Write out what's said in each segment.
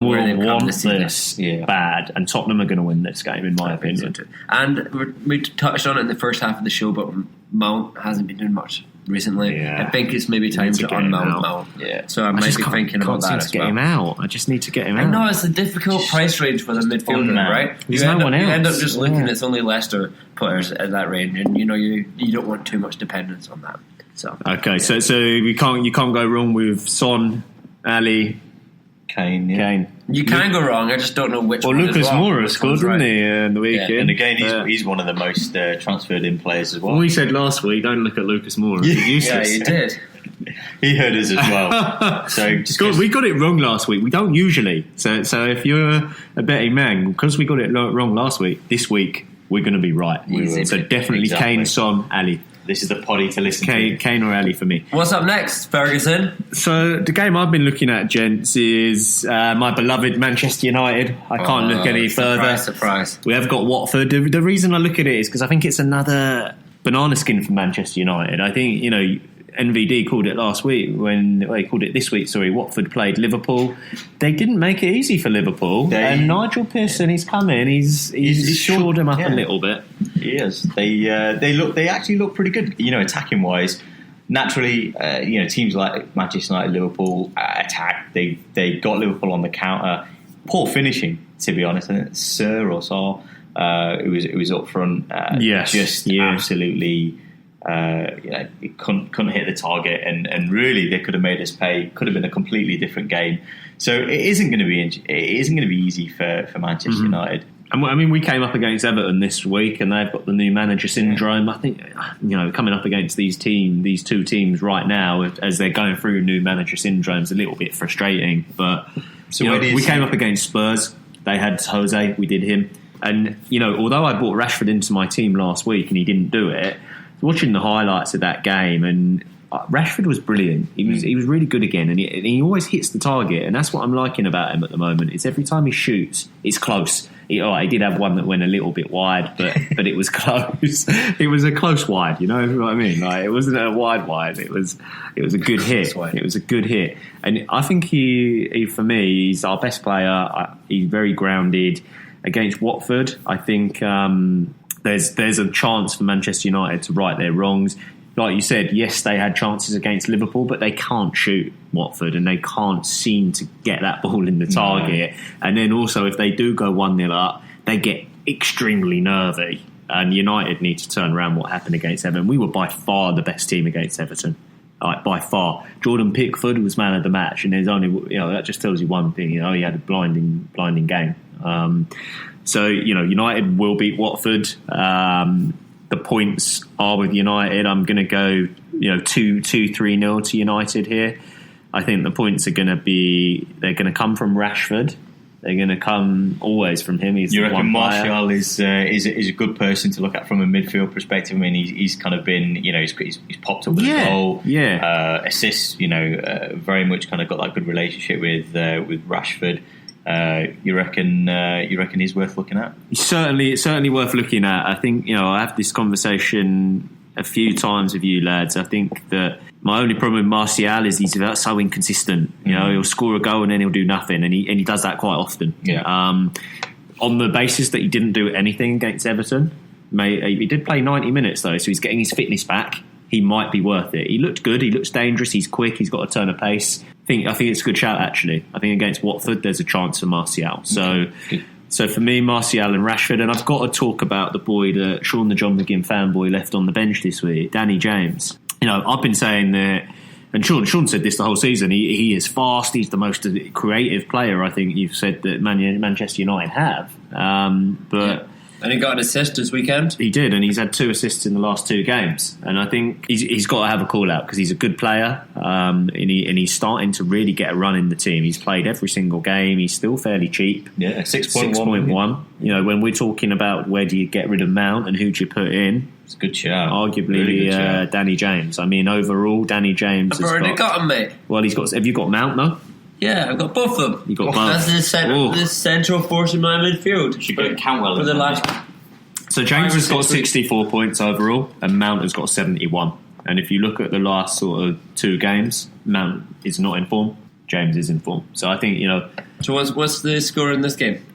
will want this bad, and Tottenham are going to win this game, in my opinion. So and we touched on it in the first half of the show, but Mount hasn't been doing much recently. Yeah. I think it's maybe time to unmount Mount. Yeah. So I might be thinking about that as get well. him out. I just need to get him out. I know it's a difficult price range for the midfielder, right? There's no one else. You end up just looking at only Leicester players at that range, and you don't want too much dependence on that. So okay, so you can't go wrong with Son, Ali, Kane. You can go wrong. I just don't know which. Well, one Lucas Moura scored, didn't he, in the weekend? And again, he's one of the most transferred in players as well. We said last week, don't look at Lucas Moura. He's useless. Yeah, you did. He heard us as well. So we got it wrong last week. We don't usually. So if you're a betting man, because we got it wrong last week, this week we're going to be right. So definitely Kane, Son, Ali. This is the potty to listen to. Kane or Ali for me. What's up next, Ferguson? So the game I've been looking at, gents, is my beloved Manchester United. I can't look any further. Surprise. We have got Watford. The reason I look at it is because I think it's another banana skin for Manchester United. I think, NVD called it last week he called it this week. Sorry, Watford played Liverpool. They didn't make it easy for Liverpool. And Nigel Pearson, he's come in. He's shored them up a little bit. He is. They actually look pretty good. Attacking wise. Naturally, teams like Manchester United, Liverpool attack. They got Liverpool on the counter. Poor finishing, to be honest. I think Sir or Saul, it was up front. Absolutely. It couldn't hit the target, and really they could have made us pay. Could have been a completely different game. So it isn't going to be easy for Manchester United. And I mean, we came up against Everton this week, and they've got the new manager syndrome. I think coming up against these two teams right now, as they're going through new manager syndrome, is a little bit frustrating. But we came up against Spurs. They had Jose. We did him, and although I brought Rashford into my team last week and he didn't do it. Watching the highlights of that game, and Rashford was brilliant. He was really good again, and he always hits the target, and that's what I'm liking about him at the moment. Is every time he shoots, it's close. He did have one that went a little bit wide, but it was close. It was a close wide. You know what I mean? Like, it wasn't a wide. It was a good hit. It was a good hit, and I think he for me, he's our best player. He's very grounded against Watford. I think. There's a chance for Manchester United to right their wrongs. Like you said, yes, they had chances against Liverpool, but they can't shoot Watford and they can't seem to get that ball in the target. No. And then also, if they do go 1-0 up, they get extremely nervy. And United need to turn around what happened against Everton. We were by far the best team against Everton. By far. Jordan Pickford was man of the match, and there's only that just tells you one thing. He had a blinding game. So, United will beat Watford. The points are with United. I'm going to go, 2-3-0 to United here. I think the points are going to come from Rashford. They're going to come always from him. You reckon Martial is a good person to look at from a midfield perspective? I mean, he's kind of been, he's popped up with a goal, assists. Very much kind of got that good relationship with Rashford. You reckon he's worth looking at? It's certainly worth looking at. I think I have this conversation a few times with you lads. I think that my only problem with Martial is he's so inconsistent. He'll score a goal and then he'll do nothing, and he does that quite often. Yeah. On the basis that he didn't do anything against Everton, he did play 90 minutes though, so he's getting his fitness back. He might be worth it. He looked good. He looks dangerous. He's quick. He's got a turn of pace. I think it's a good shout, actually. I think against Watford, there's a chance for Martial. So for me, Martial and Rashford. And I've got to talk about the boy that Sean the John McGinn fanboy left on the bench this week, Danny James. I've been saying that, and Sean said this the whole season, he is fast. He's the most creative player, I think you've said, that Manchester United have. And he got an assist this weekend. He did, and he's had 2 assists in the last 2 games. And I think he's got to have a call out because he's a good player, and he's starting to really get a run in the team. He's played every single game. He's still fairly cheap. Yeah, 6.1. When we're talking about where do you get rid of Mount and who do you put in, it's a good shout. Arguably, really good shout. Danny James. I mean, overall, Danny James. I've already got him, mate. Well, he's got. Have you got Mount though? Yeah, I've got both of them. You got both. That's the central force in my midfield. Should go Cantwell for the last. So James has got 64 points overall, and Mount has got 71. And if you look at the last sort of 2 games, Mount is not in form. James is in form. So I think, So what's the score in this game?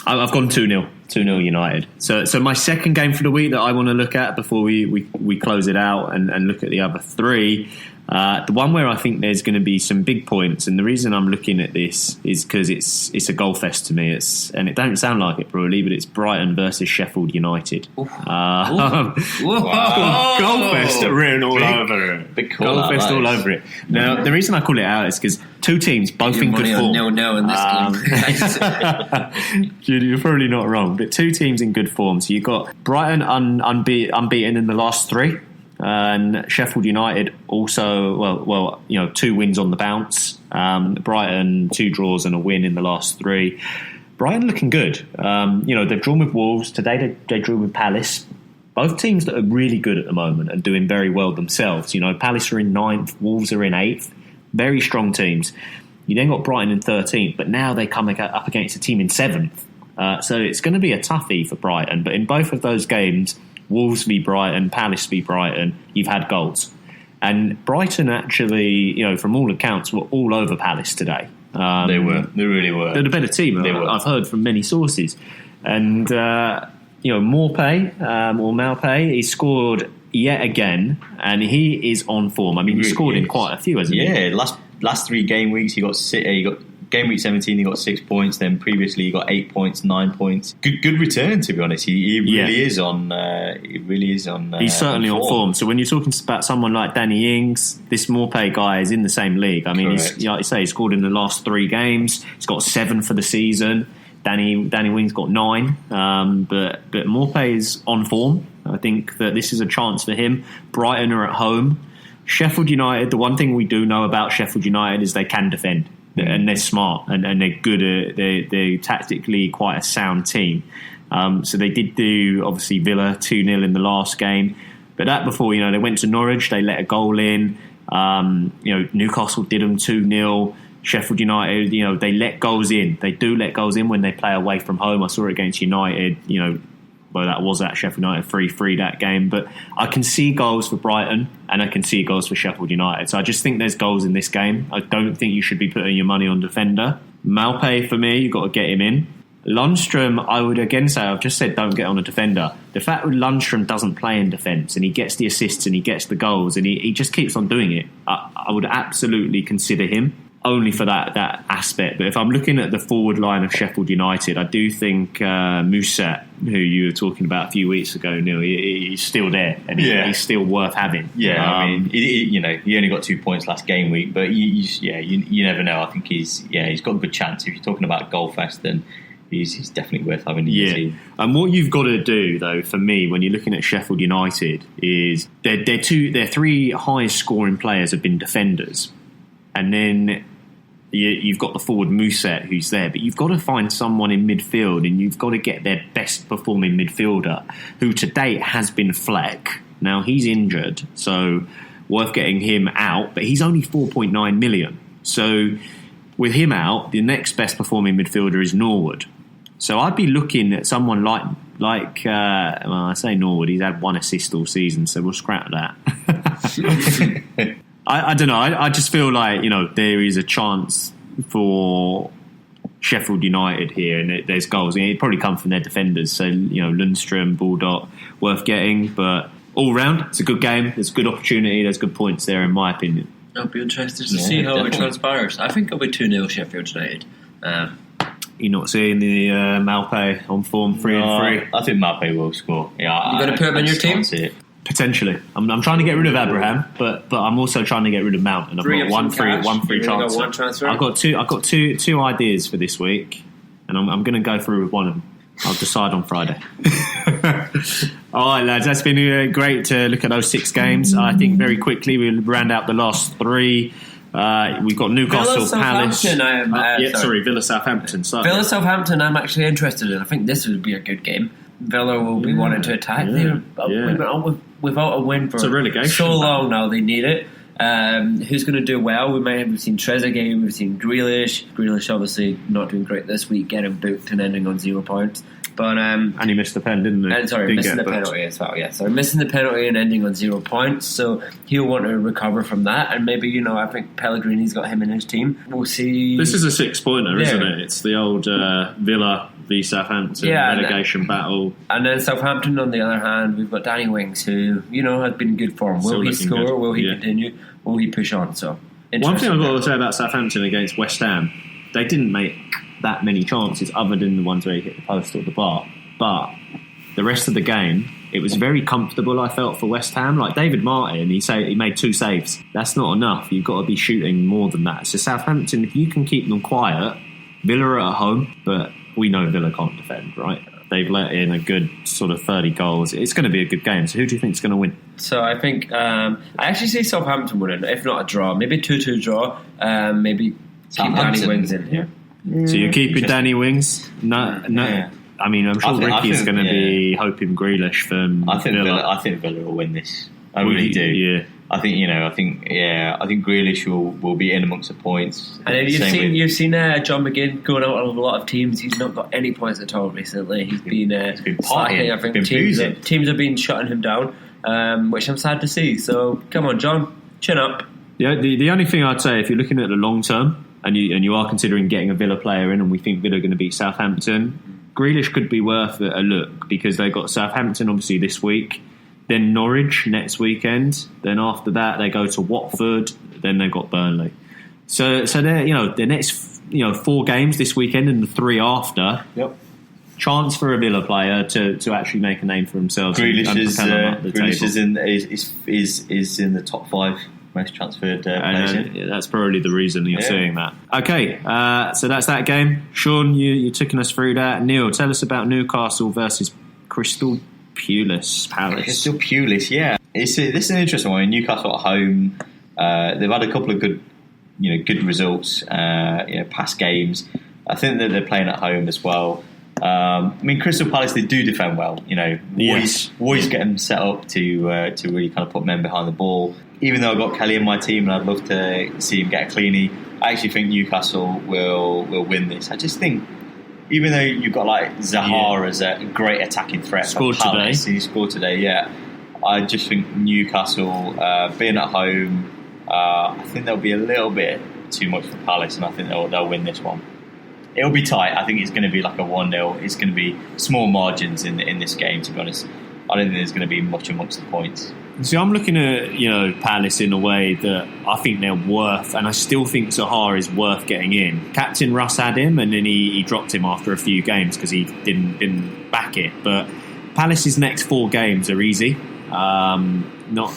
I've gone 2-0. 2-0 United. So my second game for the week that I want to look at before we close it out and look at the other three, the one where I think there's going to be some big points, and the reason I'm looking at this is because it's a goal fest to me. And it don't sound like it probably, but it's Brighton versus Sheffield United. Goal fest written all over it. Goal fest all over it. Now the reason I call it out is because two teams both in good form. No, in this game. You're probably not wrong, but two teams in good form. So you've got Brighton unbeaten in the last three. And Sheffield United also, 2 wins on the bounce. Brighton 2 draws and a win in the last 3. Brighton looking good. They've drawn with Wolves today. They drew with Palace. Both teams that are really good at the moment and doing very well themselves. Palace are in 9th, Wolves are in 8th. Very strong teams. You then got Brighton in 13th, but now they come up against a team in 7th. So it's going to be a toughie for Brighton. But in both of those games, Wolves v Brighton, Palace v Brighton, you've had goals. And Brighton actually, from all accounts, were all over Palace today. They were. They really were. They're the better team, I've heard from many sources. And, Maupay, he scored yet again, and he is on form. I mean, he scored in quite a few, hasn't he? Yeah, last 3 game weeks, he got Game week 17, he got 6 points. Then previously, he got 8 points, 9 points. Good return, to be honest. He really is on. He really is on. He's certainly on form. So when you're talking about someone like Danny Ings, this Maupay guy is in the same league. I mean, he's, like you say, he scored in the last 3 games. He's got 7 for the season. Danny Ings got 9. But Maupay is on form. I think that this is a chance for him. Brighton are at home. Sheffield United. The one thing we do know about Sheffield United is they can defend. And they're smart and they're good at they're tactically quite a sound team. So they did do obviously Villa 2-0 in the last game, but that before they went to Norwich, they let a goal in. Newcastle did them 2-0. Sheffield United, they let goals in. They do let goals in when they play away from home. I saw it against United. That was at Sheffield United 3-3 that game. But I can see goals for Brighton and I can see goals for Sheffield United. So I just think there's goals in this game. I don't think you should be putting your money on defender. Maupay, for me, you've got to get him in. Lundstram, I would again say, I've just said don't get on a defender. The fact that Lundstram doesn't play in defence and he gets the assists and he gets the goals and he just keeps on doing it, I would absolutely consider him. Only for that aspect. But if I'm looking at the forward line of Sheffield United, I do think Musset, who you were talking about a few weeks ago, Neil, he's still there and he's still worth having. Yeah, I mean, he only got 2 points last game week, but you never know. I think he's got a good chance. If you're talking about goal fest, then he's definitely worth having in your team. And what you've got to do, though, for me, when you're looking at Sheffield United, is their 3 highest scoring players have been defenders, and then you've got the forward Musset who's there, but you've got to find someone in midfield and you've got to get their best performing midfielder, who to date has been Fleck. Now he's injured, so worth getting him out, but he's only 4.9 million. So with him out, the next best performing midfielder is Norwood. So I'd be looking at someone like I say Norwood, he's had 1 assist all season, so we'll scrap that. I don't know. I just feel like there is a chance for Sheffield United here, and there's goals. It'd probably come from their defenders. So Lundstram, Baldock, worth getting. But all round, it's a good game. There's a good opportunity. There's good points there, in my opinion. I'll be interested to see how it transpires. I think it'll be 2-0 Sheffield United. You're not seeing the Maupay on form 3-3. I think Maupay will score. Yeah, you going to put him in your team? Potentially. I'm trying to get rid of Abraham, but I'm also trying to get rid of Mount, and I've got one free transfer. I've got two ideas for this week, and I'm going to go through with one of them. I'll decide on Friday. All right, lads, that's been great to look at those 6 games. I think very quickly we'll round out the last 3. We've got Newcastle, Palace. Villa Southampton. Villa Southampton, I'm actually interested in. I think this would be a good game. Villa will be wanting to attack. Without a win for so long now, they need it. Who's going to do well? We've seen Trezeguet, we've seen Grealish. Grealish obviously not doing great this week, getting booked and ending on 0 points. But and he missed the pen, didn't he? Missing the penalty as well. Yeah, so missing the penalty and ending on 0 points. So he'll want to recover from that, and maybe I think Pellegrini's got him in his team. We'll see. This is a 6-pointer, isn't it? It's the old Villa v Southampton relegation battle. And then Southampton, on the other hand, we've got Danny Wings, who has been in good form. Will he score? Good. Will he continue? Will he push on? So one thing I've got to say about Southampton against West Ham, they didn't make that many chances other than the ones where he hit the post or the bar. But the rest of the game, it was very comfortable, I felt, for West Ham. Like David Martin, he made 2 saves. That's not enough. You've got to be shooting more than that. So Southampton, if you can keep them quiet, Villa are at home, but we know Villa can't defend, right? They've let in a good sort of 30 goals. It's going to be a good game. So who do you think is going to win? So I think I actually see Southampton winning, if not a draw. Maybe 2-2 draw. Maybe keep Danny Wings in here. So you're keeping Danny Wings? No. Yeah. I mean, I'm sure Ricky's going to be hoping Grealish from Villa. I think Villa will win this. I really do. Yeah. I think Grealish will be in amongst the points. And you've seen John McGinn going out on a lot of teams. He's not got any points at all recently. He's been slacking. I think teams have been shutting him down, which I'm sad to see. So come on, John, chin up. Yeah. The only thing I'd say, if you're looking at the long term and you are considering getting a Villa player in, and we think Villa are going to beat Southampton, Grealish could be worth a look because they've got Southampton obviously this week, then Norwich next weekend, then after that they go to Watford, then they've got Burnley. So they're the next 4 games this weekend and the 3 after. Yep. Chance for a Villa player to actually make a name for themselves. Grealish is in the top 5 most transferred players. That's probably the reason you're seeing that. Okay, so that's that game. Sean, you're taking us through that. Neil, tell us about Newcastle versus Crystal Palace. Crystal Palace, yeah. This is an interesting one. Newcastle at home. They've had a couple of good results. Past games. I think that they're playing at home as well. Crystal Palace, they do defend well. Always get them set up to really kind of put men behind the ball. Even though I've got Kelly in my team and I'd love to see him get a cleanie, I actually think Newcastle will win this. I just think, even though you've got like Zaha as a great attacking threat for Palace, he scored today, I just think Newcastle, being at home, I think there'll be a little bit too much for Palace, and I think they'll win this one. It'll be tight. I think it's going to be like a 1-0. It's going to be small margins in this game, to be honest. I don't think there's going to be much amongst the points. See, I'm looking at Palace in a way that I think they're worth, and I still think Zaha is worth getting in. Captain Russ had him, and then he dropped him after a few games because he didn't back it. But Palace's next 4 games are easy. Not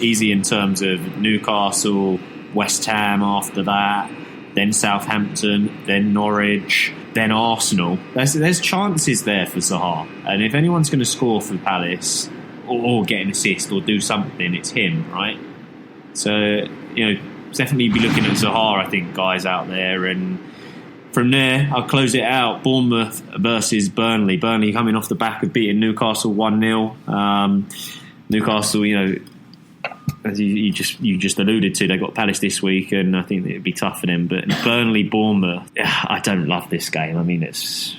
easy in terms of Newcastle, West Ham after that, then Southampton, then Norwich, then Arsenal. There's chances there for Zaha, and if anyone's going to score for Palace or get an assist or do something, it's him, right? So definitely be looking at Zaha, I think, guys out there. And from there, I'll close it out. Bournemouth versus Burnley. Burnley coming off the back of beating Newcastle 1-0. Newcastle, as you just alluded to, they got Palace this week, and I think it'd be tough for them. But Burnley, Bournemouth, I don't love this game. I mean, it's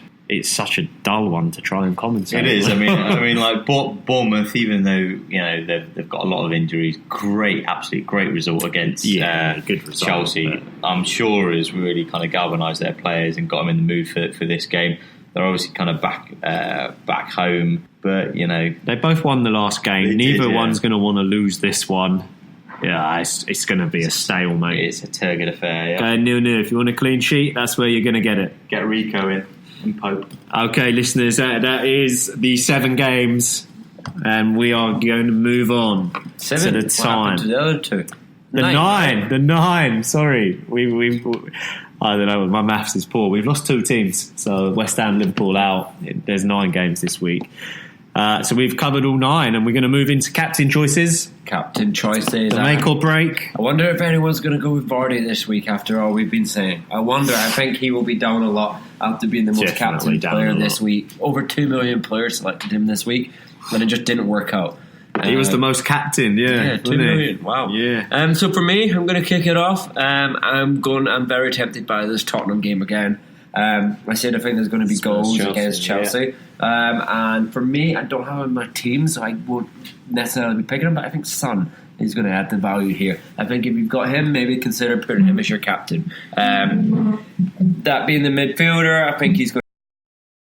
such a dull one to try and commentate. It is. I mean, like Bournemouth, even though they've got a lot of injuries, absolutely great result against good result, Chelsea. I'm sure has really kind of galvanised their players and got them in the mood for this game. They're obviously kind of back home, but they both won the last game. Neither one's going to want to lose this one. Yeah, it's going to be a stalemate. It's a turgid affair. Yeah. 0-0. If you want a clean sheet, that's where you're going to get it. Get Rico in and Pope. Okay, listeners, that is the 7 games, and we are going to move on 7 to the time. What happened to the other 2? The 9. Sorry, we I don't know. My maths is poor. We've lost 2 teams, so West Ham, Liverpool out. There's 9 games this week. So we've covered all 9, and we're going to move into captain choices. Captain choices. The make or break. I wonder if anyone's going to go with Vardy this week after all we've been saying. I think he will be down a lot after being the most captain player this week. Over 2 million players selected him this week, and it just didn't work out. He was the most captain, 2 million. Wow. Yeah. So for me, I'm going to kick it off. I'm very tempted by this Tottenham game again. I said I think there's going to be goals against Chelsea. And for me, I don't have him on my team, so I won't necessarily be picking him, but I think Son is going to add the value here. I think if you've got him, maybe consider putting him as your captain. That being the midfielder, I think he's going